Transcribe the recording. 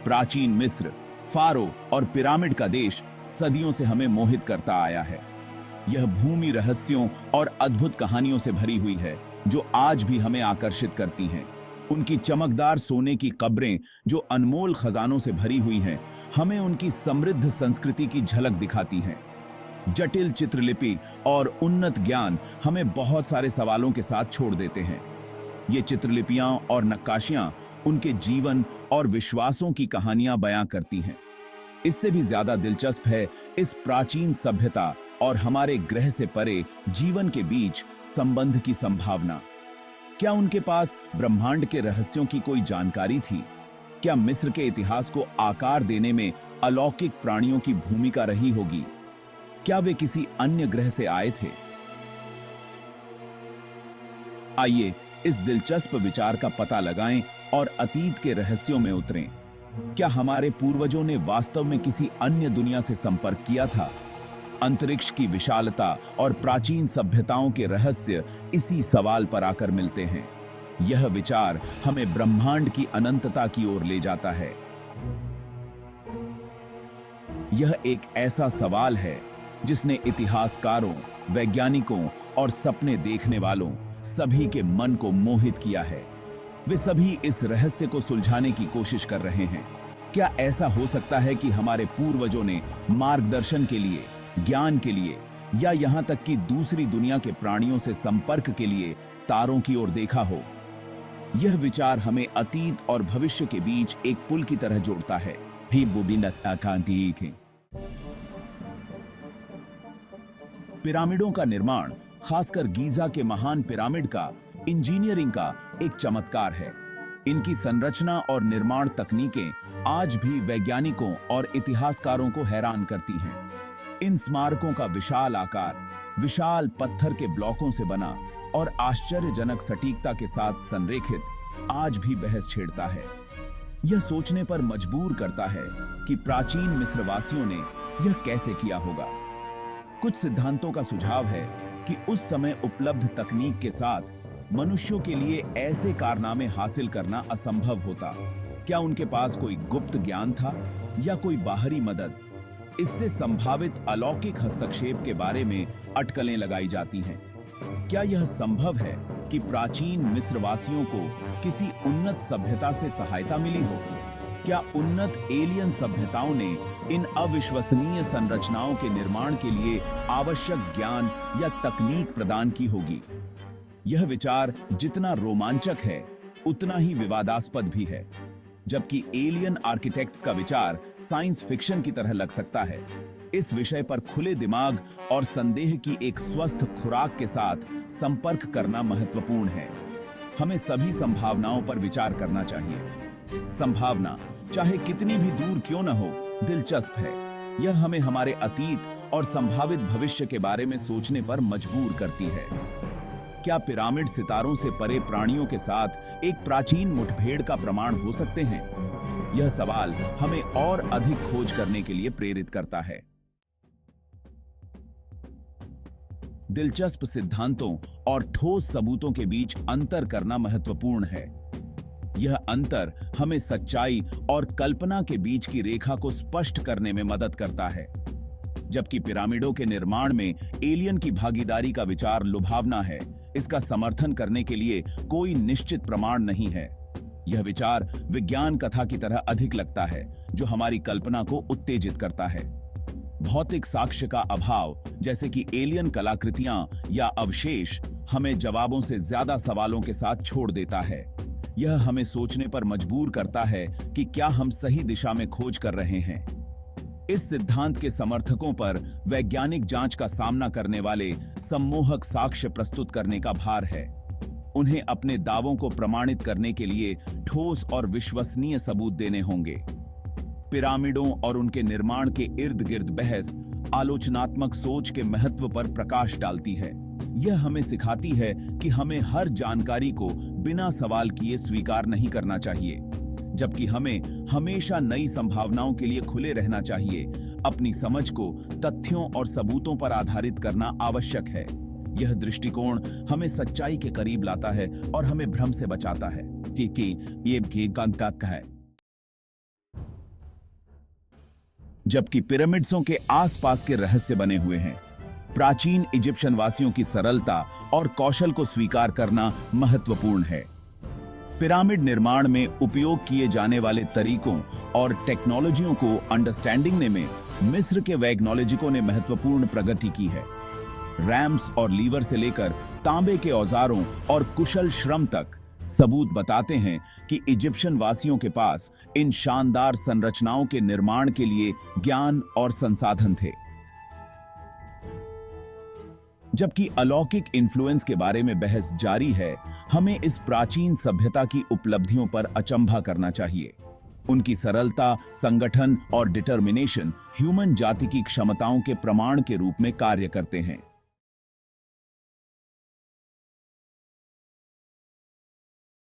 प्राचीन मिस्र, फारो और पिरामिड का देश सदियों से हमें मोहित करता आया है। यह भूमि रहस्यों और अद्भुत कहानियों से भरी हुई है जो आज भी हमें आकर्षित करती हैं। उनकी चमकदार सोने की कब्रें जो अनमोल खजानों से भरी हुई हैं, हमें उनकी समृद्ध संस्कृति की झलक दिखाती हैं। जटिल चित्रलिपि और उन्नत ज्ञान हमें बहुत सारे सवालों के साथ छोड़ देते हैं। ये चित्रलिपियां और नक्काशियां उनके जीवन और विश्वासों की कहानियां बयां करती हैं। इससे भी ज्यादा दिलचस्प है इस प्राचीन सभ्यता और हमारे ग्रह से परे जीवन के बीच संबंध की संभावना। क्या उनके पास ब्रह्मांड के रहस्यों की कोई जानकारी थी? क्या मिस्र के इतिहास को आकार देने में अलौकिक प्राणियों की भूमिका रही होगी? क्या वे किसी अन्य ग्रह से आए थे? आइए इस दिलचस्प विचार का पता लगाएं और अतीत के रहस्यों में उतरें। क्या हमारे पूर्वजों ने वास्तव में किसी अन्य दुनिया से संपर्क किया था? अंतरिक्ष की विशालता और प्राचीन सभ्यताओं के रहस्य इसी सवाल पर आकर मिलते हैं। यह विचार हमें ब्रह्मांड की अनंतता की ओर ले जाता है। यह एक ऐसा सवाल है जिसने इतिहासकारों, वैज्ञानिकों और सपने देखने वालों सभी के मन को मोहित किया है। वे सभी इस रहस्य को सुलझाने की कोशिश कर रहे हैं। क्या ऐसा हो सकता है कि हमारे पूर्वजों ने मार्गदर्शन के लिए, ज्ञान के लिए या यहां तक कि दूसरी दुनिया के प्राणियों से संपर्क के लिए तारों की ओर देखा हो? यह विचार हमें अतीत और भविष्य के बीच एक पुल की तरह जोड़ता है। पिरामिडों का निर्माण, खासकर गीजा के महान पिरामिड का इंजीनियरिंग का एक चमत्कार है। इनकी संरचना और निर्माण तकनीकें आज भी वैज्ञानिकों और इतिहासकारों को हैरान करती हैं। इन स्मारकों का विशाल आकार, विशाल पत्थर के ब्लॉकों से बना और आश्चर्यजनक सटीकता के साथ संरेखित आज भी बहस छेड़ता है। यह सोचने पर मजबूर करता है कि प्राचीन मिस्रवासियों ने यह कैसे किया होगा। कुछ सिद्धांतों का सुझाव है कि उस समय उपलब्ध तकनीक के साथ मनुष्यों के लिए ऐसे कारनामे हासिल करना असंभव होता। क्या उनके पास कोई गुप्त ज्ञान था या कोई बाहरी मदद? इससे संभावित अलौकिक हस्तक्षेप के बारे में अटकलें लगाई जाती हैं। क्या यह संभव है कि प्राचीन मिस्रवासियों को किसी उन्नत सभ्यता से सहायता मिली हो? क्या उन्नत एलियन सभ्यताओं ने इन अविश्वसनीय संरचनाओं के निर्माण के लिए आवश्यक ज्ञान या तकनीक प्रदान की होगी? यह विचार जितना रोमांचक है उतना ही विवादास्पद भी है। जबकि एलियन आर्किटेक्ट्स का विचार साइंस फिक्शन की तरह लग सकता है, इस विषय पर खुले दिमाग और संदेह की एक स्वस्थ खुराक के साथ संपर्क करना महत्वपूर्ण है। हमें सभी संभावनाओं पर विचार करना चाहिए। संभावना चाहे कितनी भी दूर क्यों न हो, दिलचस्प है। यह हमें हमारे अतीत और संभावित भविष्य के बारे में सोचने पर मजबूर करती है। क्या पिरामिड सितारों से परे प्राणियों के साथ एक प्राचीन मुठभेड़ का प्रमाण हो सकते हैं? यह सवाल हमें और अधिक खोज करने के लिए प्रेरित करता है। दिलचस्प सिद्धांतों और ठोस सबूतों के बीच अंतर करना महत्वपूर्ण है। यह अंतर हमें सच्चाई और कल्पना के बीच की रेखा को स्पष्ट करने में मदद करता है। जबकि पिरामिडों के निर्माण में एलियन की भागीदारी का विचार लुभावना है, इसका समर्थन करने के लिए कोई निश्चित प्रमाण नहीं है। यह विचार विज्ञान कथा की तरह अधिक लगता है, जो हमारी कल्पना को उत्तेजित करता है। भौतिक साक्ष्य का अभाव, जैसे कि एलियन कलाकृतियां या अवशेष, हमें जवाबों से ज्यादा सवालों के साथ छोड़ देता है। यह हमें सोचने पर मजबूर करता है कि क्या हम सही दिशा में खोज कर रहे हैं। इस सिद्धांत के समर्थकों पर वैज्ञानिक जांच का सामना करने वाले सम्मोहक साक्ष्य प्रस्तुत करने का भार है। उन्हें अपने दावों को प्रमाणित करने के लिए ठोस और विश्वसनीय सबूत देने होंगे। पिरामिडों और उनके निर्माण के इर्द गिर्द बहस आलोचनात्मक सोच के महत्व पर प्रकाश डालती है। यह हमें सिखाती है कि हमें हर जानकारी को बिना सवाल किए स्वीकार नहीं करना चाहिए, जबकि हमें हमेशा नई संभावनाओं के लिए खुले रहना चाहिए। अपनी समझ को तथ्यों और सबूतों पर आधारित करना आवश्यक है। यह दृष्टिकोण हमें सच्चाई के करीब लाता है और हमें भ्रम से बचाता है कि ये है। जबकि पिरामिड्सों के आसपास के रहस्य बने हुए हैं। प्राचीन इजिप्शियन वासियों की सरलता और कौशल को स्वीकार करना महत्वपूर्ण है। पिरामिड निर्माण में उपयोग किए जाने वाले तरीकों और टेक्नोलॉजियों को अंडरस्टैंडिंग में मिस्र के वैज्ञानिकों ने महत्वपूर्ण प्रगति की है। रैम्स और लीवर से लेकर तांबे के औजारों और कुशल श्रम तक सबूत बताते हैं कि इजिप्शियन वासियों के पास इन शानदार संरचनाओं के निर्माण के लिए ज्ञान और संसाधन थे। जबकि अलौकिक इन्फ्लुएंस के बारे में बहस जारी है, हमें इस प्राचीन सभ्यता की उपलब्धियों पर अचंभा करना चाहिए। उनकी सरलता, संगठन और डिटर्मिनेशन ह्यूमन जाति की क्षमताओं के प्रमाण के रूप में कार्य करते हैं।